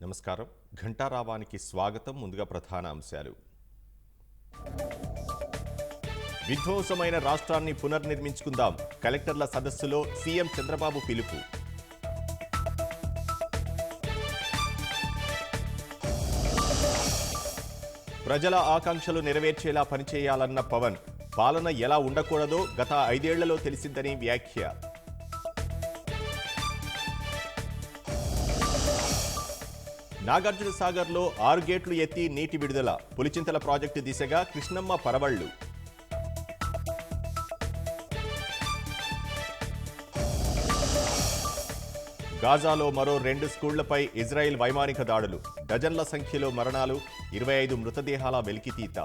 నమస్కారం. ఘంటారావానికి స్వాగతం. ముందుగా ప్రధాన అంశాలు. విధ్వంసమైన రాష్ట్రాన్ని పునర్నిర్మించుకుందాం. కలెక్టర్ల సదస్సులో సీఎం చంద్రబాబు పిలుపు. ప్రజల ఆకాంక్షలు నెరవేర్చేలా పనిచేయాలన్న పవన్. పాలన ఎలా ఉండకూడదో గత 5 ఏళ్లలో తెలిసిందని వ్యాఖ్య. నాగార్జున సాగర్లో 6 గేట్లు ఎత్తి నీటి విడుదల. పులిచింతల ప్రాజెక్టు దిశగా కృష్ణమ్మ పరవళ్లు. గాజాలో మరో 2 స్కూళ్లపై ఇజ్రాయెల్ వైమానిక దాడులు. డజన్ల సంఖ్యలో మరణాలు, 25 మృతదేహాల వెలికితీత.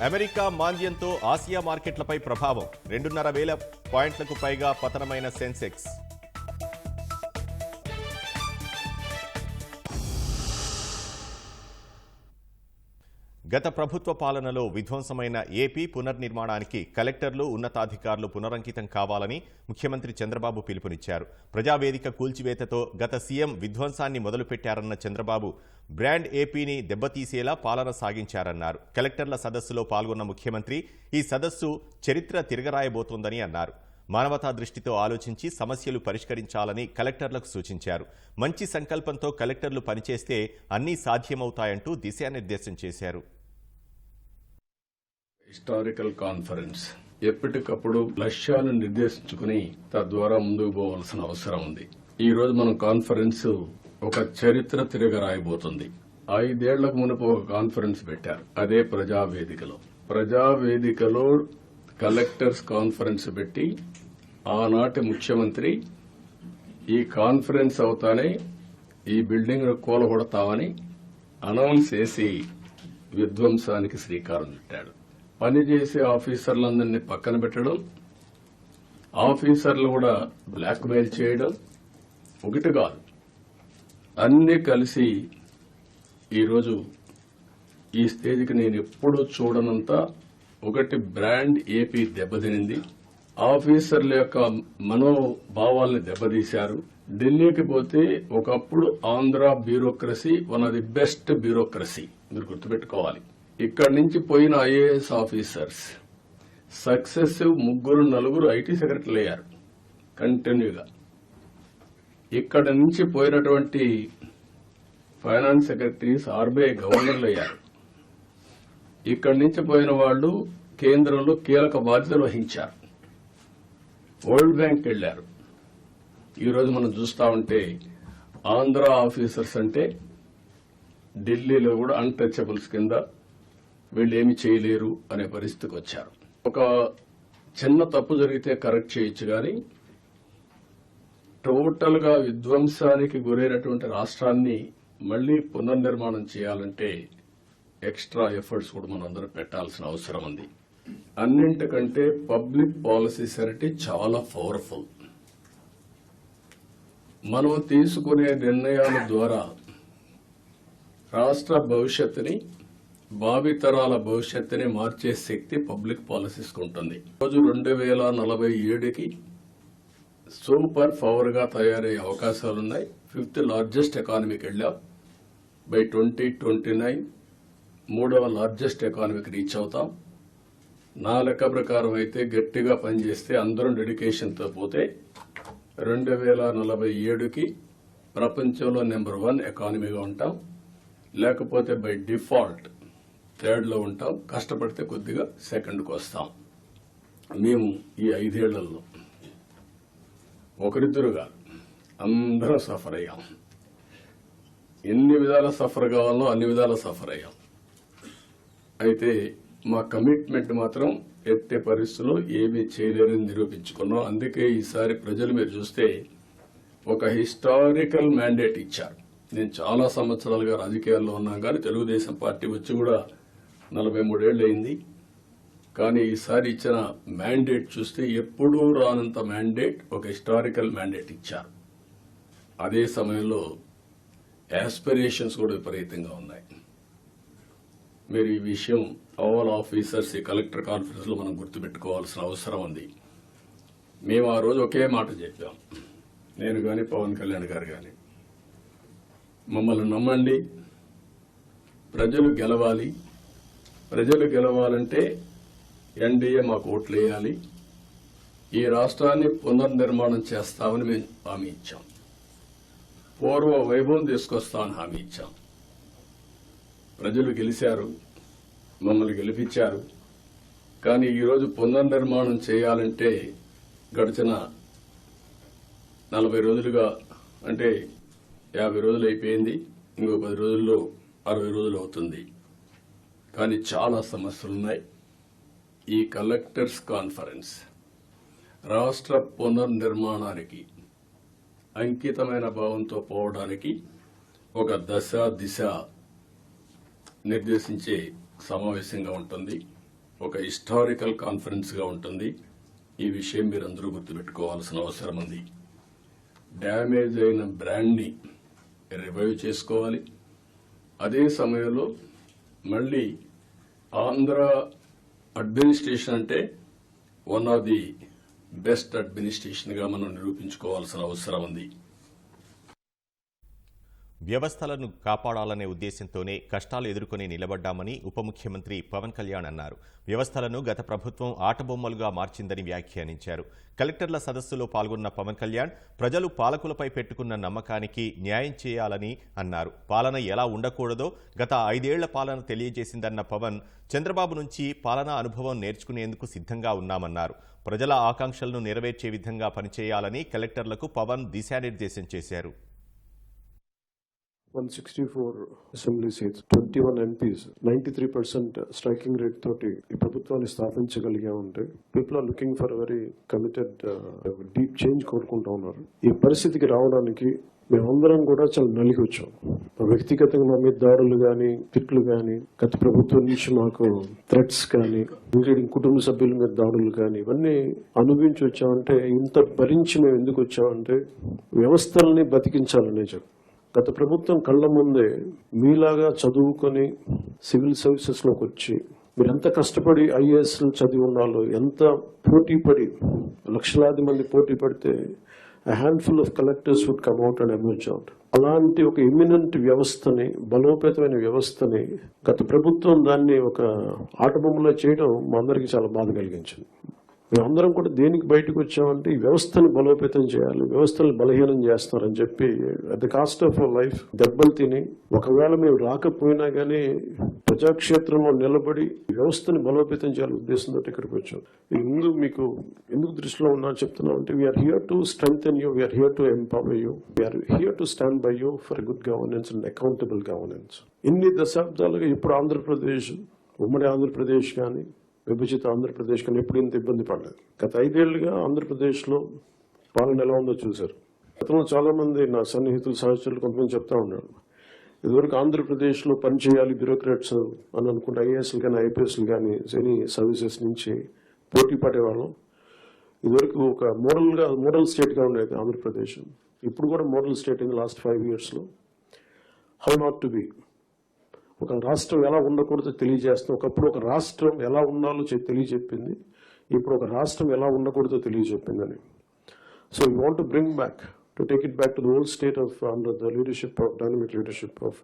అమెరికా మాంద్యంతో ఆసియా మార్కెట్లపై ప్రభావం. 2,500 పాయింట్లకు పైగా పతనమైన సెన్సెక్స్. గత ప్రభుత్వ పాలనలో విధ్వంసమైన ఏపీ పునర్నిర్మాణానికి కలెక్టర్లు, ఉన్నతాధికారులు పునరంకితం కావాలని ముఖ్యమంత్రి చంద్రబాబు పిలుపునిచ్చారు. ప్రజావేదిక కూల్చివేతతో గత సీఎం విధ్వంసాన్ని మొదలుపెట్టారన్న చంద్రబాబు బ్రాండ్ ఏపీని దెబ్బతీసేలా పాలన సాగించారన్నారు. కలెక్టర్ల సదస్సులో పాల్గొన్న ముఖ్యమంత్రి ఈ సదస్సు చరిత్ర తిరగరాయబోతోందని అన్నారు. మానవతా దృష్టితో ఆలోచించి సమస్యలు పరిష్కరించాలని కలెక్టర్లకు సూచించారు. మంచి సంకల్పంతో కలెక్టర్లు పనిచేస్తే అన్నీ సాధ్యమవుతాయంటూ దిశానిర్దేశం చేశారు. హిస్టారికల్ కాన్ఫరెన్స్ ఎప్పటికప్పుడు లక్ష్యాలను నిర్దేశించుకుని తద్వారా ముందుకు పోవాల్సిన అవసరం ఉంది. ఈ రోజు మనం కాన్ఫరెన్స్ ఒక చరిత్ర తిరగరాయబోతుంది. 5 ఏళ్లకు మునుపు ఒక కాన్ఫరెన్స్ పెట్టారు. అదే ప్రజావేదికలో కలెక్టర్స్ కాన్ఫరెన్స్ పెట్టి ఆనాటి ముఖ్యమంత్రి ఈ కాన్ఫరెన్స్ అవుతానే ఈ బిల్డింగ్ కూలగొడతామని అనౌన్స్ చేసి విధ్వంసానికి శ్రీకారం చుట్టాడు. పనిచేసే ఆఫీసర్లందరినీ పక్కన పెట్టడం, ఆఫీసర్లు కూడా బ్లాక్ మెయిల్ చేయడం, ఒకటి కాదు అన్నీ కలిసి ఈరోజు ఈ స్టేజ్కి నేను ఎప్పుడూ చూడనంత ఒకటి బ్రాండ్ ఏపీ దెబ్బతినింది. ఆఫీసర్ల యొక్క మనోభావాల్ని దెబ్బతీశారు. ఢిల్లీకి పోతే ఒకప్పుడు Andhra bureaucracy one of the best bureaucracy మీరు గుర్తుపెట్టుకోవాలి. ఇక్కడి నుంచి పోయిన ఐఏఎస్ ఆఫీసర్స్ సక్సెసివ్ 3-4 ఐటీ సెక్రటరీలు అయ్యారు కంటిన్యూగా. ఇక్కడ నుంచి పోయినటువంటి ఫైనాన్స్ సెక్రటరీస్ ఆర్బీఐ గవర్నర్లు అయ్యారు. ఇక్కడి నుంచి పోయిన వాళ్లు కేంద్రంలో కీలక బాధ్యతలు వహించారు. వరల్డ్ బ్యాంక్ వెళ్లారు. ఈరోజు మనం చూస్తా ఉంటే ఆంధ్ర ఆఫీసర్స్ అంటే ఢిల్లీలో కూడా అన్టచబుల్స్ కింద వీళ్ళు ఏమి చేయలేరు అనే పరిస్థితికి వచ్చారు. ఒక చిన్న తప్పు జరిగితే కరెక్ట్ చేయొచ్చు కానీ టోటల్ గా విధ్వంసానికి గురైనటువంటి రాష్ట్రాన్ని మళ్లీ పునర్నిర్మాణం చేయాలంటే ఎక్స్ట్రా ఎఫర్ట్స్ కూడా మనందరం పెట్టాల్సిన అవసరం ఉంది. అన్నింటికంటే పబ్లిక్ పాలసీస్ అంటే చాలా పవర్ఫుల్. మనం తీసుకునే నిర్ణయాల ద్వారా రాష్ట్ర భవిష్యత్తుని, భావితరాల భవిష్యత్తుని మార్చే శక్తి పబ్లిక్ పాలసీస్ ఉంటుంది. రోజు 2047కి సూపర్ పవర్ గా తయారయ్యే అవకాశాలున్నాయి. 5th లార్జెస్ట్ ఎకానమీకి వెళ్ళాం. బై 2029 3వ లార్జెస్ట్ ఎకానమీకి రీచ్ అవుతాం. నా లెక్క ప్రకారం అయితే గట్టిగా పనిచేస్తే అందరం డెడికేషన్తో పోతే 2047కి ప్రపంచంలో నెంబర్ 1 ఎకానమీగా ఉంటాం. లేకపోతే బై డిఫాల్ట్ 3rd లో ఉంటాం. కష్టపడితే కొద్దిగా 2ndకు వస్తాం. మేము ఈ 5 ఏళ్లలో ఒకరిద్దరుగా అందరం సఫర్ అయ్యాం. ఎన్ని విధాల సఫర్ కావాలో అన్ని విధాల సఫర్ అయ్యాం. అయితే మా కమిట్మెంట్ మాత్రం ఎట్టి పరిస్థితుల్లో ఏమీ చేయలేరని నిరూపించుకున్నాం. అందుకే ఈసారి ప్రజలు మీరు చూస్తే ఒక హిస్టారికల్ మ్యాండేట్ ఇచ్చారు. నేను చాలా సంవత్సరాలుగా రాజకీయాల్లో ఉన్నాం కానీ తెలుగుదేశం పార్టీ వచ్చి కూడా 43 ఏళ్లు అయింది. కానీ ఈసారి ఇచ్చిన మ్యాండేట్ చూస్తే ఎప్పుడూ రానంత మ్యాండేట్, ఒక హిస్టారికల్ మ్యాండేట్ ఇచ్చారు. అదే సమయంలో యాస్పిరేషన్స్ కూడా విపరీతంగా ఉన్నాయి. మీరు ఈ విషయం ఆల్ ఆఫీసర్స్ ఈ కలెక్టర్ కాన్ఫరెన్స్ లో మనం గుర్తుపెట్టుకోవాల్సిన అవసరం ఉంది. మేము ఆ రోజు ఒకే మాట చెప్పాం, నేను కానీ పవన్ కళ్యాణ్ గారు కానీ, మమ్మల్ని నమ్మండి, ప్రజలు గెలవాలి, ప్రజలు గెలవాలంటే ఎన్డీఏ మాకు ఓట్లు వేయాలి, ఈ రాష్ట్రాన్ని పునర్నిర్మాణం చేస్తామని మేము హామీ ఇచ్చాం, పూర్వ వైభవం తీసుకొస్తామని హామీ ఇచ్చాం. ప్రజలు గెలిచారు, మమ్మల్ని గెలిపించారు. కానీ ఈరోజు పునర్నిర్మాణం చేయాలంటే గడిచిన 40 రోజులుగా, అంటే 50 రోజులు అయిపోయింది, ఇంకో 10 రోజుల్లో 60 రోజులు అవుతుంది. కానీ చాలా సమస్యలున్నాయి. ఈ కలెక్టర్స్ కాన్ఫరెన్స్ రాష్ట్ర పునర్నిర్మాణానికి అంకితమైన భావంతో పోవడానికి ఒక దశ దిశ నిర్దేశించే సమావేశంగా ఉంటుంది, ఒక హిస్టారికల్ కాన్ఫరెన్స్గా ఉంటుంది. ఈ విషయం మీరందరూ గుర్తుపెట్టుకోవాల్సిన అవసరం ఉంది. డ్యామేజ్ అయిన బ్రాండ్ని రివైవ్ చేసుకోవాలి. అదే సమయంలో మళ్ళీ ఆంధ్ర అడ్మినిస్ట్రేషన్ అంటే వన్ ఆఫ్ ది బెస్ట్ అడ్మినిస్ట్రేషన్గా మనం నిరూపించుకోవాల్సిన అవసరం ఉంది. వ్యవస్థలను కాపాడాలనే ఉద్దేశంతోనే కష్టాలు ఎదుర్కొని నిలబడ్డామని ఉప ముఖ్యమంత్రి పవన్ కళ్యాణ్ అన్నారు. వ్యవస్థలను గత ప్రభుత్వం ఆటబొమ్మలుగా మార్చిందని వ్యాఖ్యానించారు. కలెక్టర్ల సదస్సులో పాల్గొన్న పవన్ కళ్యాణ్ ప్రజలు పాలకులపై పెట్టుకున్న నమ్మకానికి న్యాయం చేయాలని అన్నారు. పాలన ఎలా ఉండకూడదో గత 5 ఏళ్ల పాలన తెలియజేసిందన్న పవన్, చంద్రబాబు నుంచి పాలనా అనుభవం నేర్చుకునేందుకు సిద్ధంగా ఉన్నామన్నారు. ప్రజల ఆకాంక్షలను నెరవేర్చే విధంగా పనిచేయాలని కలెక్టర్లకు పవన్ దిశానిర్దేశం చేశారు. 164 assembly seats, 21 MPs, 93% striking rate తోటి ఈ ప్రభుత్వాన్ని స్థాపించగలిగా ఉంటే people are looking for very committed deep change కోరుకుంటా ఉన్నారు. ఈ పరిస్థితికి రావడానికి మేమందరం కూడా చాలా నలిగి వచ్చాం. వ్యక్తిగతంగా మా మీద దాడులు కానీ, తిట్లు కానీ, గత ప్రభుత్వం నుంచి మాకు థ్రెట్స్ కానీ, ఇంక్లూడింగ్ కుటుంబ సభ్యుల మీద దాడులు కానీ, ఇవన్నీ అనుభవించి వచ్చామంటే, ఇంత భరించి మేము ఎందుకు వచ్చామంటే వ్యవస్థల్ని బతికించాలనే చెప్పి. గత ప్రభుత్వం కళ్ళ ముందే మీలాగా చదువుకొని సివిల్ సర్వీసెస్ లోకి వచ్చి మీరెంత కష్టపడి ఐఏఎస్ చదివి ఉన్నాలో, ఎంత పోటీ పడి లక్షలాది మంది పోటీ పడితే handful of collectors would come out and emerge out. అలాంటి ఒక ఎమినెంట్ వ్యవస్థని, బలోపేతమైన వ్యవస్థని గత ప్రభుత్వం దాన్ని ఒక ఆటబొమ్మలో చేయడం మా అందరికీ చాలా బాధ కలిగించింది. మేమందరం కూడా దేనికి బయటకు వచ్చామంటే ఈ వ్యవస్థను బలోపేతం చేయాలి, వ్యవస్థను బలహీనం చేస్తున్నారని చెప్పి at the cost of life దెబ్బలు తిని, ఒకవేళ మేము రాకపోయినా కానీ ప్రజాక్షేత్రంలో నిలబడి వ్యవస్థని బలోపేతం చేయాలని ఉద్దేశంతో ఇక్కడికి వచ్చాం. ముందు మీకు ఎందుకు దృష్టిలో ఉన్నా చెప్తున్నాం అంటే, we are here to strengthen you, we are here to empower you, we are here to stand by you for good governance and accountable governance. ఇన్ని దశాబ్దాలుగా ఇప్పుడు ఆంధ్రప్రదేశ్, ఉమ్మడి ఆంధ్రప్రదేశ్ కానీ, విభజిత ఆంధ్రప్రదేశ్ కానీ ఎప్పుడు ఇంత ఇబ్బంది పడలేదు. గత 5 ఏళ్లుగా ఆంధ్రప్రదేశ్లో పాలన ఎలా ఉందో చూశారు. గతంలో చాలా మంది నా సన్నిహితులు, సహచరులు కొంతమంది చెప్తా ఉన్నారు, ఇదివరకు ఆంధ్రప్రదేశ్లో పనిచేయాలి బ్యూరోక్రాట్స్ అని అనుకుంటే ఐఏఎస్లు కానీ, ఐపీఎస్లు కానీ, ఎనీ సర్వీసెస్ నుంచి పోటీ పడేవాళ్ళం. ఇదివరకు ఒక మోడల్ స్టేట్గా ఉండేది ఆంధ్రప్రదేశ్. ఇప్పుడు కూడా మోడల్ స్టేట్ ఇన్ లాస్ట్ 5 yearsలో. How not to be. ఒక రాష్ట్రం ఎలా ఉండకూడదో తెలియజేస్తాం. ఒకప్పుడు ఒక రాష్ట్రం ఎలా ఉండాలో తెలియజెప్పింది, ఇప్పుడు ఒక రాష్ట్రం ఎలా ఉండకూడదో తెలియజెప్పిందని. So we want to bring back, to take it back to the old state of under the leadership of dynamic leadership of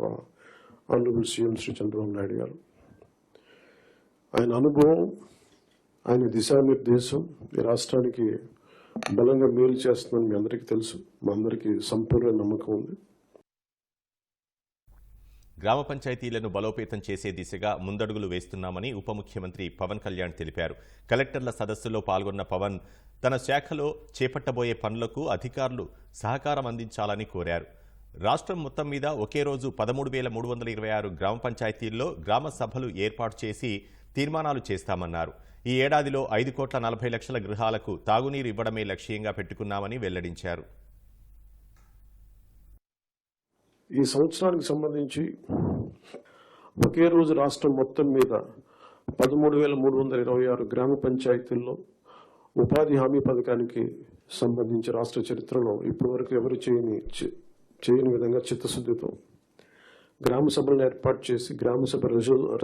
honourable CM Shri Chandrababu Naidu గారు. ఆయన అనుభవం, ఆయన దిశానిర్దేశం ఈ రాష్ట్రానికి బలంగా మేలు చేస్తుందని మీ అందరికీ తెలుసు. మా అందరికీ సంపూర్ణ నమ్మకం ఉంది. గ్రామ పంచాయతీలను బలోపేతం చేసే దిశగా ముందడుగులు వేస్తున్నామని ఉప ముఖ్యమంత్రి పవన్ కళ్యాణ్ తెలిపారు. కలెక్టర్ల సదస్సులో పాల్గొన్న పవన్ తన శాఖలో చేపట్టబోయే పనులకు అధికారులు సహకారం అందించాలని కోరారు. రాష్ట్రం మొత్తం మీద ఒకే రోజు 13,326 గ్రామ పంచాయతీల్లో గ్రామ సభలు ఏర్పాటు చేసి తీర్మానాలు చేస్తామన్నారు. ఈ ఏడాదిలో 5,40,00,000 గృహాలకు తాగునీరు ఇవ్వడమే లక్ష్యంగా పెట్టుకున్నామని వెల్లడించారు. ఈ సంవత్సరానికి సంబంధించి ఒకే రోజు రాష్ట్రం మొత్తం మీద 13,326 గ్రామ పంచాయతీల్లో ఉపాధి హామీ పథకానికి సంబంధించి రాష్ట్ర చరిత్రలో ఇప్పటి వరకు ఎవరు చేయని విధంగా చిత్తశుద్ధితో గ్రామ సభలను ఏర్పాటు చేసి గ్రామ సభ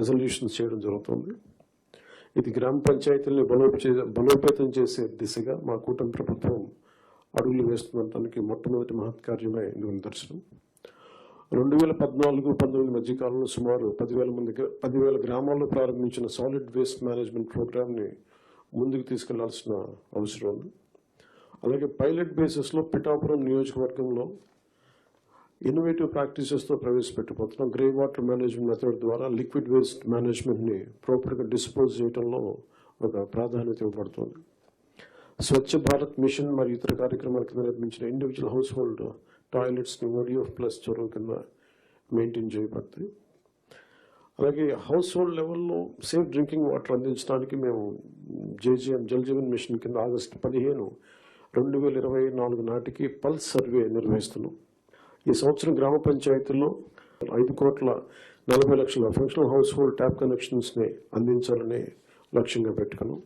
రెజల్యూషన్స్ చేయడం జరుగుతుంది. ఇది గ్రామ పంచాయతీలను బలోపేతం చేసే దిశగా మా కూటమి ప్రభుత్వం అడుగులు వేస్తుండటానికి మొట్టమొదటి మహత్కార్యమే ఇందుకు నిదర్శనం. 2014-19 మధ్యకాలంలో సుమారు 10,000 గ్రామాల్లో ప్రారంభించిన సాలిడ్ వేస్ట్ మేనేజ్మెంట్ ప్రోగ్రామ్ని ముందుకు తీసుకెళ్లాల్సిన అవసరం ఉంది. అలాగే పైలట్ బేసిస్లో పిఠాపురం నియోజకవర్గంలో ఇన్నోవేటివ్ ప్రాక్టీసెస్తో ప్రవేశపెట్టబోతున్నాం. గ్రే వాటర్ మేనేజ్మెంట్ మెథడ్ ద్వారా లిక్విడ్ వేస్ట్ మేనేజ్మెంట్ని ప్రాపర్గా డిస్పోజ్ చేయడంలో ఒక ప్రాధాన్యత ఇవ్వబడుతుంది. స్వచ్ఛ భారత్ మిషన్ మరియు ఇతర కార్యక్రమాల కింద నిర్మించిన ఇండివిజువల్ హౌస్ హోల్డ్ టాయిలెట్స్ని ODF+ చొరవ కింద మెయింటైన్ చేయబడతాయి. అలాగే హౌస్ హోల్డ్ లెవెల్లో సేఫ్ డ్రింకింగ్ వాటర్ అందించడానికి మేము JJM జల్ జీవన్ మిషన్ కింద ఆగస్టు 15, 2024 నాటికి పల్స్ సర్వే నిర్వహిస్తున్నాం. ఈ సంవత్సరం గ్రామ పంచాయతీల్లో 5,40,00,000 ఫంక్షనల్ హౌస్ హోల్డ్ ట్యాప్ కనెక్షన్స్ని అందించాలని లక్ష్యంగా పెట్టుకున్నాం.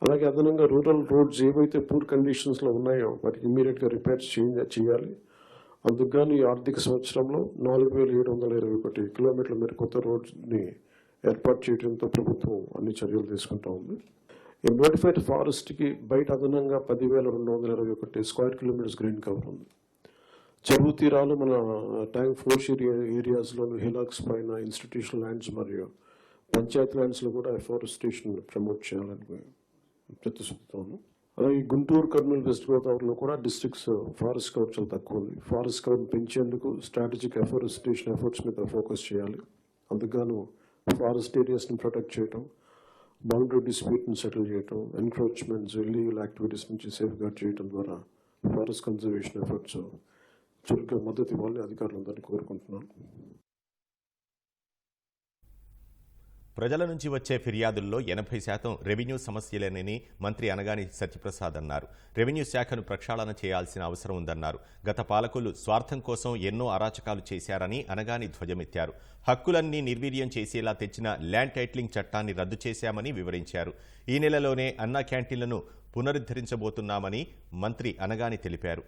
అలాగే అదనంగా రూరల్ రోడ్స్ ఏవైతే పూర్ కండిషన్స్లో ఉన్నాయో వాటికి ఇమ్మీడియట్గా రిపేర్స్ చేయాలి. అందుకుగాను ఈ ఆర్థిక సంవత్సరంలో 4,721 కిలోమీటర్ల మేర కొత్త రోడ్ని ఏర్పాటు చేయడంతో ప్రభుత్వం అన్ని చర్యలు తీసుకుంటా ఉంది. ఈ నోటిఫైడ్ ఫారెస్ట్కి బయట అదనంగా 10,221 స్క్వేర్ కిలోమీటర్స్ గ్రీన్ కవర్ ఉంది. చెరువు తీరాలు మన ట్యాంక్ ఫ్లోష్ ఏరియాస్లోను హిలాక్స్ పైన ఇన్స్టిట్యూషనల్ ల్యాండ్స్ మరియు పంచాయత్ ల్యాండ్స్లో కూడా ఎఫారెస్టేషన్ ప్రమోట్ చేయాలని ప్రతిశుద్ధితో ఉన్నాం. అలాగే గుంటూరు, కర్నూలు, వెస్ట్ గోదావరిలో కూడా డిస్ట్రిక్ట్స్ ఫారెస్ట్ కవర్ చాలా తక్కువ ఉంది. ఫారెస్ట్ కవర్ పెంచేందుకు స్ట్రాటజిక్ ఎఫారెస్టేషన్ ఎఫర్ట్స్ మీద ఫోకస్ చేయాలి. అందుకు ఫారెస్ట్ ఏరియాస్ని ప్రొటెక్ట్ చేయడం, బౌండరీ డిస్ప్యూట్ని సెటిల్ చేయడం, ఎన్క్రోచ్మెంట్స్, ఇల్లీగల్ యాక్టివిటీస్ నుంచి సేఫ్ గార్డ్ చేయడం ద్వారా ఫారెస్ట్ కన్జర్వేషన్ ఎఫర్ట్స్ చురుగ్గా మద్దతు ఇవ్వాలని అధికారులందరినీ కోరుకుంటున్నాను. ప్రజల నుంచి వచ్చే ఫిర్యాదుల్లో 80% రెవెన్యూ సమస్యలేనని మంత్రి అనగాని సత్యప్రసాద్ అన్నారు. రెవెన్యూ శాఖను ప్రక్షాళన చేయాల్సిన అవసరం ఉందన్నారు. గత పాలకులు స్వార్థం కోసం ఎన్నో అరాచకాలు చేశారని అనగాని ధ్వజమెత్తారు. హక్కులన్నీ నిర్వీర్యం చేసేలా తెచ్చిన ల్యాండ్ టైటిలింగ్ చట్టాన్ని రద్దు చేశామని వివరించారు. ఈ నెలలోనే అన్నా క్యాంటీన్లను పునరుద్ధరించబోతున్నామని మంత్రి అనగాని తెలిపారు.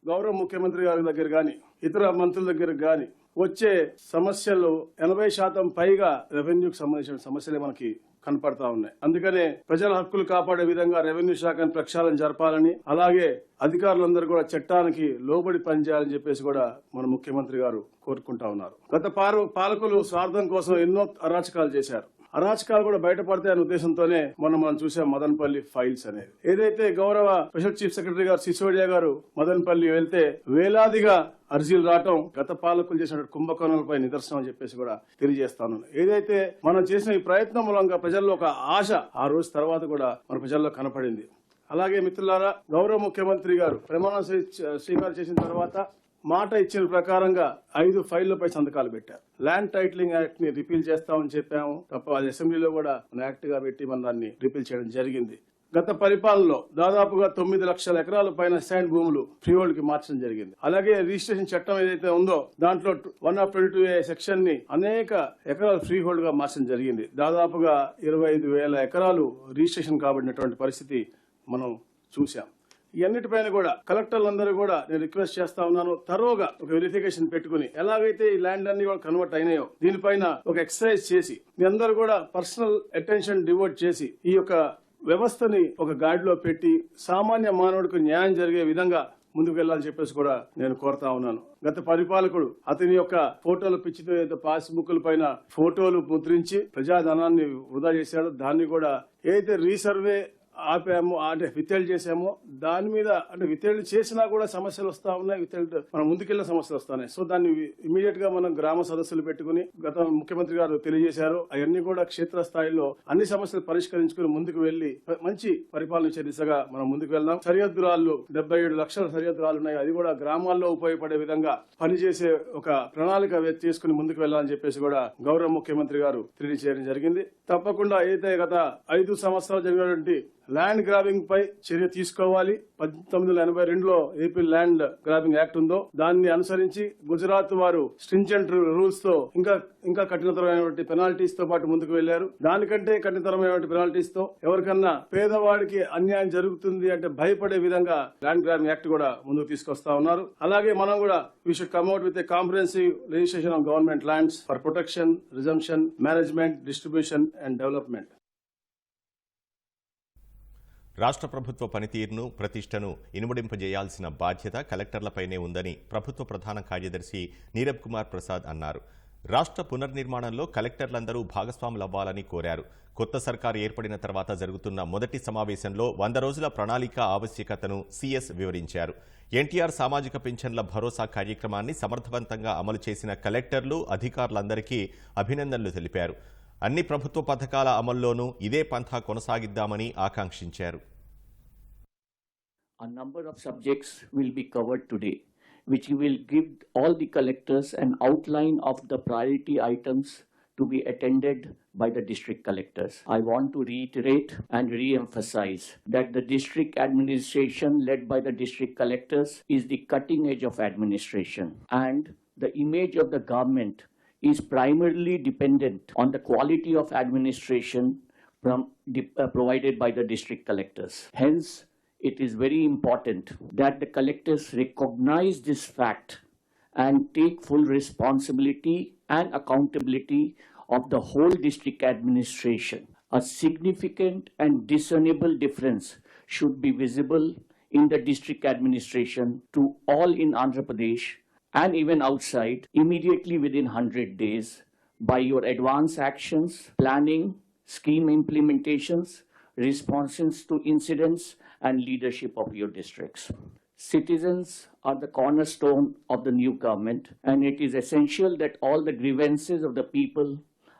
గౌరవ ముఖ్యమంత్రి గారి దగ్గర గాని ఇతర మంత్రుల దగ్గర గాని వచ్చే సమస్యలు 80% పైగా రెవెన్యూకి సంబంధించిన సమస్యలే మనకి కనపడతా ఉన్నాయి. అందుకనే ప్రజల హక్కులు కాపాడే విధంగా రెవెన్యూ శాఖను ప్రక్షాళన జరపాలని, అలాగే అధికారులందరూ కూడా చట్టానికి లోబడి పనిచేయాలని చెప్పేసి కూడా మన ముఖ్యమంత్రి గారు కోరుకుంటా ఉన్నారు. గత పాలకులు స్వార్థం కోసం ఎన్నో అరాచకాలు చేశారు. అరాచకాలు కూడా బయటపడతాయనే ఉద్దేశంతోనే మనం చూసాం మదనపల్లి ఫైల్స్ అనేది. ఏదైతే గౌరవ స్పెషల్ చీఫ్ సెక్రటరీ గారు సిసోడియా గారు మదనపల్లి వెళ్తే వేలాదిగా అర్జీలు రావటం గత పాలకులు చేసిన కుంభకోణాలపై నిదర్శనం అని చెప్పేసి కూడా తెలియజేస్తాను. ఏదైతే మనం చేసిన ఈ ప్రయత్నం మూలంగా ప్రజల్లో ఒక ఆశ ఆ రోజు తర్వాత కూడా మన ప్రజల్లో కనపడింది. అలాగే మిత్రులారా, గౌరవ ముఖ్యమంత్రి గారు ప్రమాణ స్వీకారం చేసిన తర్వాత మాట ఇచ్చిన ప్రకారంగా 5 ఫైళ్లపై సంతకాలు పెట్టారు. ల్యాండ్ టైటిలింగ్ యాక్ట్ ని రిపీల్ చేస్తామని చెప్పాము తప్ప అది అసెంబ్లీలో కూడా మన యాక్ట్ గా పెట్టి మన దాన్ని రిపీల్ చేయడం జరిగింది. గత పరిపాలనలో దాదాపుగా 9 లక్షల ఎకరాల పైన శాండ్ భూములు ఫ్రీహోల్డ్ కి మార్చడం జరిగింది. అలాగే రిజిస్ట్రేషన్ చట్టం ఏదైతే ఉందో దాంట్లో 122A సెక్షన్ ని అనేక ఎకరాలు ఫ్రీహోల్డ్ గా మార్చడం జరిగింది. దాదాపుగా 25,000 ఎకరాలు రిజిస్ట్రేషన్ కాబడినటువంటి పరిస్థితి మనం చూసాం. ఇవన్నిటిపైన కూడా కలెక్టర్లందరూ కూడా నేను రిక్వెస్ట్ చేస్తా ఉన్నాను, తరోగా ఒక వెరిఫికేషన్ పెట్టుకుని ఎలాగైతే ఈ ల్యాండ్ అన్ని కూడా కన్వర్ట్ అయినాయో దీనిపైన ఒక ఎక్సర్సైజ్ చేసి మీ అందరూ కూడా పర్సనల్ అటెన్షన్ డివోట్ చేసి ఈ యొక్క వ్యవస్థని ఒక గాడిలో పెట్టి సామాన్య మానవుడికి న్యాయం జరిగే విధంగా ముందుకు వెళ్లాలని చెప్పేసి కూడా నేను కోరుతా ఉన్నాను. గత పరిపాలకుడు అతని యొక్క ఫోటోలు పిచ్చితో పాస్బుక్ల పైన ఫోటోలు ముద్రించి ప్రజాధనాన్ని వృధా చేశాడు. దాన్ని కూడా ఏదైతే రీసర్వే ఆపామో అంటే విత్తేళ్ళు చేసామో దాని మీద అంటే విత్తేళ్ళు చేసినా కూడా సమస్యలు వస్తా ఉన్నాయి. విత్తేళ్ళు మనం ముందుకెళ్ళిన సమస్యలు వస్తున్నాయి. సో దాన్ని ఇమీడియట్ గా మనం గ్రామ సదస్సులు పెట్టుకుని గత ముఖ్యమంత్రి గారు తెలియజేశారు. అవన్నీ కూడా క్షేత్ర స్థాయిలో అన్ని సమస్యలు పరిష్కరించుకుని ముందుకు వెళ్లి మంచి పరిపాలన ఇచ్చే దిశగా మనం ముందుకు వెళ్దాం. సరిహద్దురాళ్లు 77 లక్షల సరిహద్దురాలు ఉన్నాయి. అది కూడా గ్రామాల్లో ఉపయోగపడే విధంగా పనిచేసే ఒక ప్రణాళిక తీసుకుని ముందుకు వెళ్లాలని చెప్పేసి కూడా గౌరవ ముఖ్యమంత్రి గారు తెలియజేయడం జరిగింది. తప్పకుండా ఏదైతే గత 5 సంవత్సరాలు జరిగినటువంటి ల్యాండ్ గ్రాబింగ్ పై చర్య తీసుకోవాలి. 1982లో ఏపీ ల్యాండ్ గ్రాబింగ్ యాక్ట్ ఉందో దాన్ని అనుసరించి గుజరాత్ వారు స్ట్రింజెంట్ రూల్స్ తో ఇంకా కఠినతరమైనటువంటి పెనాల్టీస్ తో పాటు ముందుకు వెళ్లారు. దానికంటే కఠినతరమైనటువంటి పెనాల్టీస్ తో ఎవరికన్నా పేదవాడికి అన్యాయం జరుగుతుంది అంటే భయపడే విధంగా ల్యాండ్ గ్రాబింగ్ యాక్ట్ కూడా ముందుకు తీసుకొస్తా ఉన్నారు. అలాగే మనం కూడా we should come out with a comprehensive legislation of government lands for protection, resumption, management, distribution and development. రాష్ట్ర ప్రభుత్వ పనితీరును, ప్రతిష్టను ఇనుమడింపజేయాల్సిన బాధ్యత కలెక్టర్లపైనే ఉందని ప్రభుత్వ ప్రధాన కార్యదర్శి నీరబ్ కుమార్ ప్రసాద్ అన్నారు. రాష్ట్ర పునర్నిర్మాణంలో కలెక్టర్లందరూ భాగస్వాములవ్వాలని కోరారు. కొత్త సర్కారు ఏర్పడిన తర్వాత జరుగుతున్న మొదటి సమావేశంలో 100 రోజుల ప్రణాళిక ఆవశ్యకతను సీఎస్ వివరించారు. ఎన్టీఆర్ సామాజిక పింఛన్ల భరోసా కార్యక్రమాన్ని సమర్థవంతంగా అమలు చేసిన కలెక్టర్లు, అధికారులందరికీ అభినందనలు తెలిపారు. అన్ని ప్రభుత్వ పథకాల అమల్లోనూ ఇదే పంథా కొనసాగిద్దామని ఆకాంక్షించారు. A number of subjects will be covered today, which will give all the collectors an outline of the priority items to be attended by the district collectors. I want to reiterate and re-emphasize that the district administration led by the district collectors is the cutting edge of administration, and the image of the government is primarily dependent on the quality of administration provided by the district collectors. Hence, it is very important that the collectors recognize this fact and take full responsibility and accountability of the whole district administration. A significant and discernible difference should be visible in the district administration to all in Andhra Pradesh and even outside immediately within 100 days by your advance actions, planning, scheme implementations, responses to incidents and leadership of your districts. Citizens are the cornerstone of the new government, and it is essential that all the grievances of the people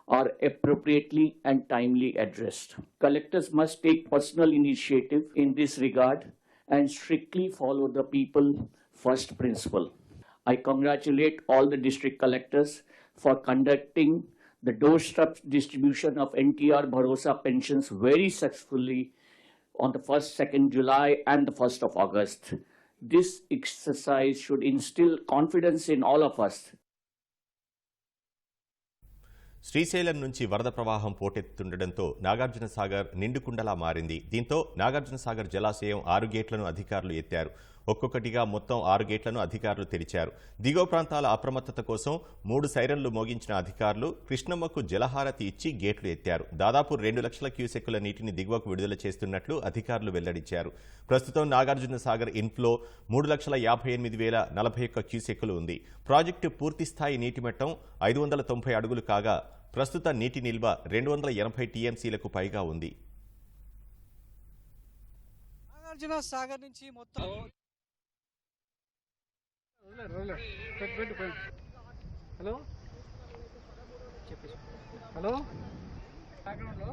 are appropriately and timely addressed. Collectors must take personal initiative in this regard and strictly follow the people first principle. I congratulate all the district collectors for conducting the doorstep distribution of NTR Bharosa pensions very successfully on the 1st, 2nd July and the 1st of August. This exercise should instill confidence in all of us. Srisailam నుంచి వరద ప్రవాహం పోటెత్తుండటంతో నాగార్జున సాగర్ నిండుకుండలా మారింది. దీంతో నాగార్జున సాగర్ జలాశయం 6 గేట్లను అధికారులు ఎత్తారు. ఒక్కొక్కటిగా మొత్తం 6 గేట్లను అధికారులు తెరిచారు. దిగువ ప్రాంతాల అప్రమత్తత కోసం 3 సైరన్లు మోగించిన అధికారులు కృష్ణమ్మకు జలహారతి ఇచ్చి గేట్లు ఎత్తారు. దాదాపు 2 లక్షల క్యూసెక్కుల నీటిని దిగువకు విడుదల చేస్తున్నట్లు అధికారులు వెల్లడించారు. ప్రస్తుతం నాగార్జున సాగర్ ఇన్ఫ్లో 3,58,041 క్యూసెక్కులు ఉంది. ప్రాజెక్టు పూర్తిస్థాయి నీటి మట్టం 590 అడుగులు కాగా ప్రస్తుత నీటి నిల్వ 280 టీఎంసీలకు పైగా ఉంది. నాగార్జున సాగర్ నుంచి మొత్తం హలో హలో బ్యాక్గ్రౌండ్లో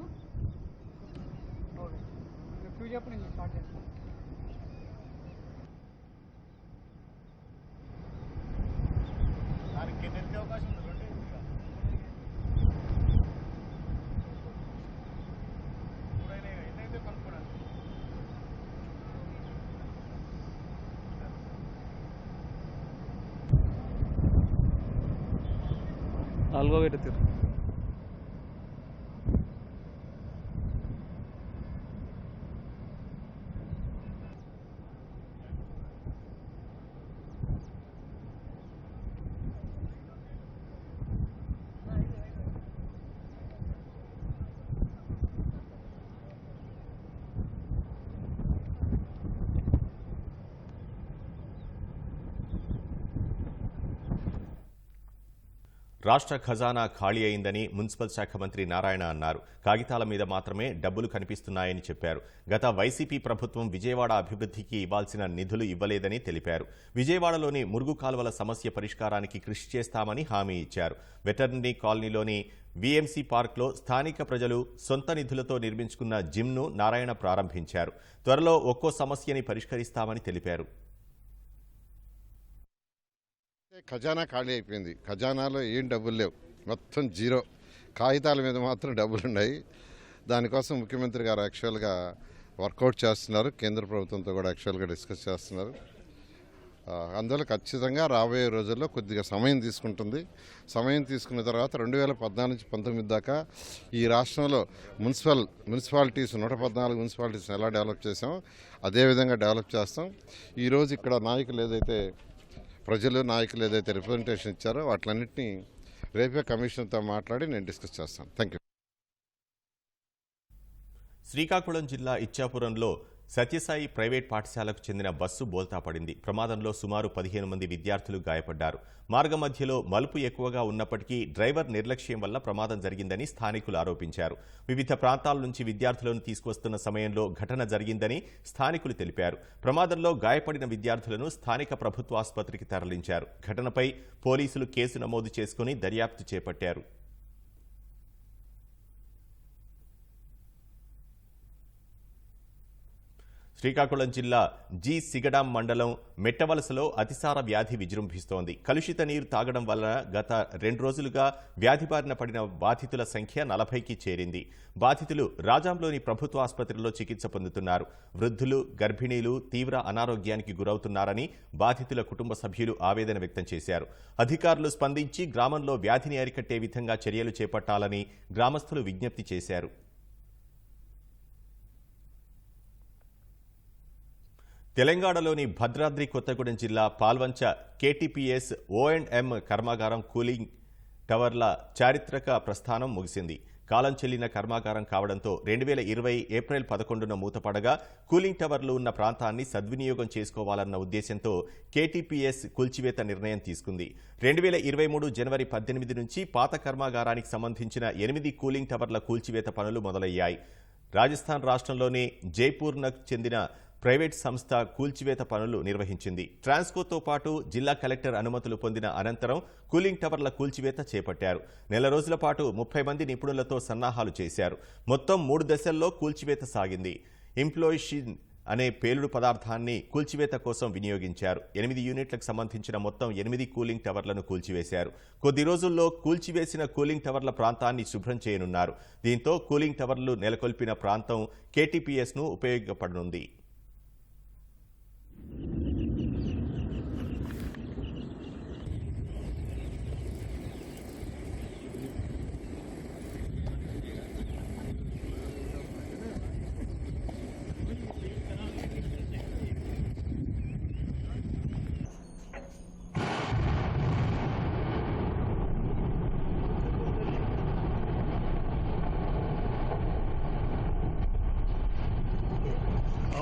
క్యూ చెప్పు, నేను స్టార్ట్ చేస్తాను. దానికి ఎన్ని అవకాశం ఉంది? ఎన్నైతే కనుక్కోవడానికి నాలుగో పెడతారు. రాష్ట్ర ఖజానా ఖాళీ అయిందని మున్సిపల్ శాఖ మంత్రి నారాయణ అన్నారు. కాగితాల మీద మాత్రమే డబ్బులు కనిపిస్తున్నాయని చెప్పారు. గత వైసీపీ ప్రభుత్వం విజయవాడ అభివృద్ధికి ఇవ్వాల్సిన నిధులు ఇవ్వలేదని తెలిపారు. విజయవాడలోని మురుగు కాలువల సమస్య పరిష్కారానికి కృషి చేస్తామని హామీ ఇచ్చారు. వెటర్నరీ కాలనీలోని వీఎంసీ పార్క్లో స్థానిక ప్రజలు సొంత నిధులతో నిర్మించుకున్న జిమ్ను నారాయణ ప్రారంభించారు. త్వరలో ఒక్కో సమస్యని పరిష్కరిస్తామని తెలిపారు. ఖజానా ఖాళీ అయిపోయింది. ఖజానాలో ఏం డబ్బులు లేవు, మొత్తం జీరో. కాగితాల మీద మాత్రం డబ్బులు ఉన్నాయి. దానికోసం ముఖ్యమంత్రి గారు యాక్చువల్గా వర్కౌట్ చేస్తున్నారు. కేంద్ర ప్రభుత్వంతో కూడా యాక్చువల్గా డిస్కస్ చేస్తున్నారు. అందువల్ల ఖచ్చితంగా రాబోయే రోజుల్లో కొద్దిగా సమయం తీసుకుంటుంది. సమయం తీసుకున్న తర్వాత 2014 నుంచి 19 దాకా ఈ రాష్ట్రంలో మున్సిపాలిటీస్ 114 మున్సిపాలిటీస్ని ఎలా డెవలప్ చేసామో అదేవిధంగా డెవలప్ చేస్తాం. ఈరోజు ఇక్కడ నాయకులు ఏదైతే రిప్రజెంటేషన్ ఇచ్చారో వాటిలన్నింటినీ రేపే కమిషన్తో మాట్లాడి నేను డిస్కస్ చేస్తాను. Thank you. శ్రీకాకుళం జిల్లా ఇచ్చాపురంలో సత్యసాయి ప్రైవేట్ పాఠశాలకు చెందిన బస్సు బోల్తా పడింది. ప్రమాదంలో సుమారు 15 మంది విద్యార్థులు గాయపడ్డారు. మార్గ మధ్యలో మలుపు ఎక్కువగా ఉన్నప్పటికీ డ్రైవర్ నిర్లక్ష్యం వల్ల ప్రమాదం జరిగిందని స్థానికులు ఆరోపించారు. వివిధ ప్రాంతాల నుంచి విద్యార్థులను తీసుకొస్తున్న సమయంలో ఘటన జరిగిందని స్థానికులు తెలిపారు. ప్రమాదంలో గాయపడిన విద్యార్థులను స్థానిక ప్రభుత్వ ఆసుపత్రికి తరలించారు. ఘటనపై పోలీసులు కేసు నమోదు చేసుకుని దర్యాప్తు చేపట్టారు. శ్రీకాకుళం జిల్లా జి సిగడాం మండలం మెట్టవలసలో అతిసార వ్యాధి విజృంభిస్తోంది. కలుషిత నీరు తాగడం వల్ల గత 2 రోజులుగా వ్యాధి బారిన పడిన బాధితుల సంఖ్య 40కి చేరింది. బాధితులు రాజాంలోని ప్రభుత్వ ఆసుపత్రిలో చికిత్స పొందుతున్నారు. వృద్ధులు, గర్భిణీలు తీవ్ర అనారోగ్యానికి గురవుతున్నారని బాధితుల కుటుంబ సభ్యులు ఆవేదన వ్యక్తం చేశారు. అధికారులు స్పందించి గ్రామంలో వ్యాధిని అరికట్టే విధంగా చర్యలు చేపట్టాలని గ్రామస్తులు విజ్ఞప్తి చేశారు. తెలంగాణలోని భద్రాద్రి కొత్తగూడెం జిల్లా పాల్వంచ కేటీపీఎస్ O&M కర్మాగారం కూలింగ్ టవర్ల చారిత్రక ప్రస్థానం ముగిసింది. కాలం చెల్లిన కర్మాగారం కావడంతో 2020 ఏప్రిల్ 11న మూతపడగా కూలింగ్ టవర్లు ఉన్న ప్రాంతాన్ని సద్వినియోగం చేసుకోవాలన్న ఉద్దేశంతో కేటీపీఎస్ కూల్చివేత నిర్ణయం తీసుకుంది. 2023 జనవరి 18 నుంచి పాత కర్మాగారానికి సంబంధించిన 8 కూలింగ్ టవర్ల కూల్చివేత పనులు మొదలయ్యాయి. రాజస్థాన్ రాష్ట్రంలోని జైపూర్నకు చెందిన ప్రైవేట్ సంస్థ కూల్చివేత పనులు నిర్వహించింది. ట్రాన్స్కోతో పాటు జిల్లా కలెక్టర్ అనుమతులు పొందిన అనంతరం కూలింగ్ టవర్ల కూల్చివేత చేపట్టారు. నెల రోజుల పాటు 30 మంది నిపుణులతో సన్నాహాలు చేశారు. మొత్తం 3 దశల్లో కూల్చివేత సాగింది. ఇంప్లోయిషిన్ అనే పేలుడు పదార్థాన్ని కూల్చివేత కోసం వినియోగించారు. 8 యూనిట్లకు సంబంధించిన మొత్తం 8 కూలింగ్ టవర్లను కూల్చివేశారు. కొద్ది రోజుల్లో కూల్చివేసిన కూలింగ్ టవర్ల ప్రాంతాన్ని శుభ్రం చేయనున్నారు. దీంతో కూలింగ్ టవర్లు నెలకొల్పిన ప్రాంతం కేటీపీఎస్ను ఉపయోగపడనుంది.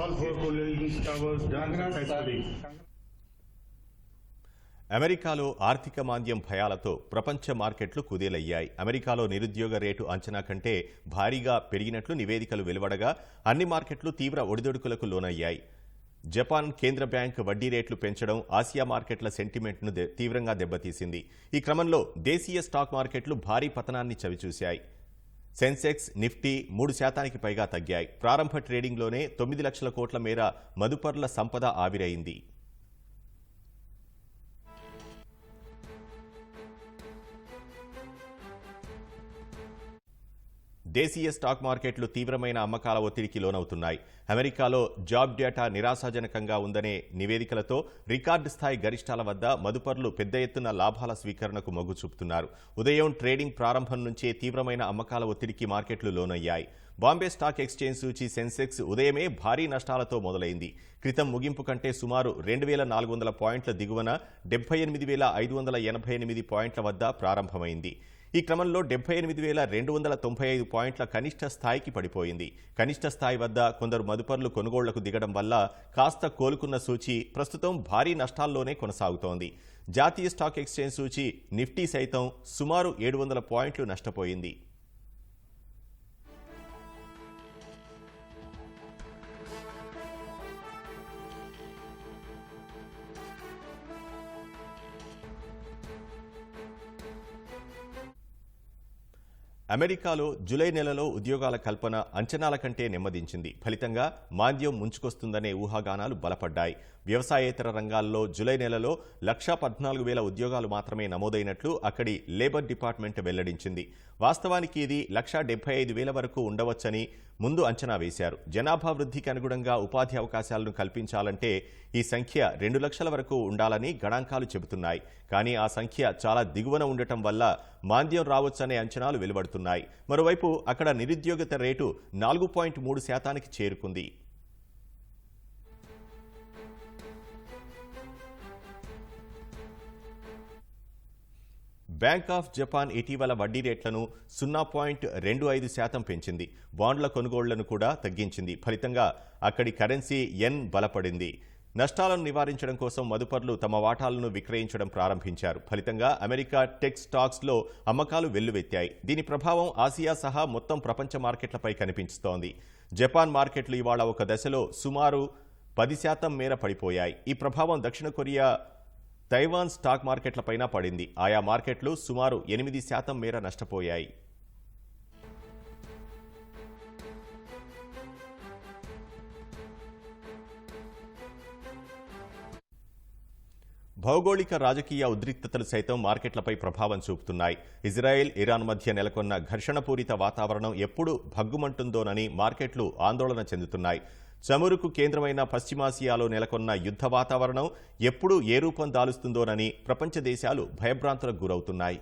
All 4 cooling towers done successfully. అమెరికాలో ఆర్థిక మాంద్యం భయాలతో ప్రపంచ మార్కెట్లు కుదేలయ్యాయి. అమెరికాలో నిరుద్యోగ రేటు అంచనా కంటే భారీగా పెరిగినట్లు నివేదికలు వెలువడగా అన్ని మార్కెట్లు తీవ్ర ఒడిదుడుకులకు లోనయ్యాయి. జపాన్ కేంద్ర బ్యాంక్ వడ్డీ రేట్లు పెంచడం ఆసియా మార్కెట్ల సెంటిమెంట్ను తీవ్రంగా దెబ్బతీసింది. ఈ క్రమంలో దేశీయ స్టాక్ మార్కెట్లు భారీ పతనాన్ని చవిచూశాయి. సెన్సెక్స్, నిఫ్టీ 3% పైగా తగ్గాయి. ప్రారంభ ట్రేడింగ్లోనే 9 లక్షల కోట్ల మేర మదుపర్ల సంపద ఆవిరైంది. దేశీయ స్టాక్ మార్కెట్లు తీవ్రమైన అమ్మకాల ఒత్తిడికి లోనవుతున్నాయి. అమెరికాలో జాబ్ డేటా నిరాశాజనకంగా ఉందనే నివేదికలతో రికార్డు స్థాయి గరిష్టాల వద్ద మదుపర్లు పెద్ద ఎత్తున లాభాల స్వీకరణకు మొగ్గు చూపుతున్నారు. ఉదయం ట్రేడింగ్ ప్రారంభం నుంచే తీవ్రమైన అమ్మకాల ఒత్తిడికి మార్కెట్లు లోనయ్యాయి. బాంబే స్టాక్ ఎక్స్చేంజ్ సూచీ సెన్సెక్స్ ఉదయమే భారీ నష్టాలతో మొదలైంది. క్రితం ముగింపు కంటే సుమారు 2400 పాయింట్ల దిగువన 78,588 పాయింట్ల వద్ద ప్రారంభమైంది. ఈ క్రమంలో 78,295 పాయింట్ల కనిష్ట స్థాయికి పడిపోయింది. కనిష్ట స్థాయి వద్ద కొందరు మదుపర్లు కొనుగోళ్లకు దిగడం వల్ల కాస్త కోలుకున్న సూచీ ప్రస్తుతం భారీ నష్టాల్లోనే కొనసాగుతోంది. జాతీయ స్టాక్ ఎక్స్చేంజ్ సూచీ నిఫ్టీ సైతం సుమారు 700 పాయింట్లు నష్టపోయింది. అమెరికాలో జూలై నెలలో ఉద్యోగాల కల్పన అంచనాల కంటే నెమ్మదించింది. ఫలితంగా మాంద్యం ముంచుకొస్తుందనే ఊహాగానాలు బలపడ్డాయి. వ్యవసాయేతర రంగాల్లో జూలై నెలలో 1,14,000 ఉద్యోగాలు మాత్రమే నమోదైనట్లు అక్కడి లేబర్ డిపార్ట్మెంట్ వెల్లడించింది. వాస్తవానికి ఇది 1,75,000 వరకు ఉండవచ్చని ముందు అంచనా వేశారు. జనాభా వృద్ధికి అనుగుణంగా ఉపాధి అవకాశాలను కల్పించాలంటే ఈ సంఖ్య 2 లక్షల వరకు ఉండాలని గణాంకాలు చెబుతున్నాయి. కానీ ఆ సంఖ్య చాలా దిగువన ఉండటం వల్ల మాంద్యం రావచ్చనే అంచనాలు వెలువడుతున్నాయి. మరోవైపు అక్కడ నిరుద్యోగత రేటు 4.3% చేరుకుంది. బ్యాంక్ ఆఫ్ జపాన్ ఇటీవల వడ్డీ రేట్లను 0.25% పెంచింది. బాండ్ల కొనుగోళ్లను కూడా తగ్గించింది. ఫలితంగా అక్కడి కరెన్సీ యెన్ బలపడింది. నష్టాలను నివారించడం కోసం మదుపర్లు తమ వాటాలను విక్రయించడం ప్రారంభించారు. ఫలితంగా అమెరికా టెక్ స్టాక్స్లో అమ్మకాలు వెల్లువెత్తాయి. దీని ప్రభావం ఆసియా సహా మొత్తం ప్రపంచ మార్కెట్లపై కనిపిస్తోంది. జపాన్ మార్కెట్లు ఇవాళ ఒక దశలో సుమారు 10% మేర పడిపోయాయి. ఈ ప్రభావం దక్షిణ కొరియా, తైవాన్ స్టాక్ మార్కెట్లపైన పడింది. ఆయా మార్కెట్లు సుమారు 8% మేర నష్టపోయాయి. భౌగోళిక రాజకీయ ఉద్రిక్తతలు సైతం మార్కెట్లపై ప్రభావం చూపుతున్నాయి. ఇజ్రాయెల్, ఇరాన్ మధ్య నెలకొన్న ఘర్షణపూరిత వాతావరణం ఎప్పుడు భగ్గుమంటుందోనని మార్కెట్లు ఆందోళన చెందుతున్నాయి. చమురుకు కేంద్రమైన పశ్చిమాసియాలో నెలకొన్న యుద్ధ వాతావరణం ఎప్పుడు ఏ రూపం దాలుస్తుందోనని ప్రపంచ దేశాలు భయభ్రాంతులకు గురవుతున్నాయి.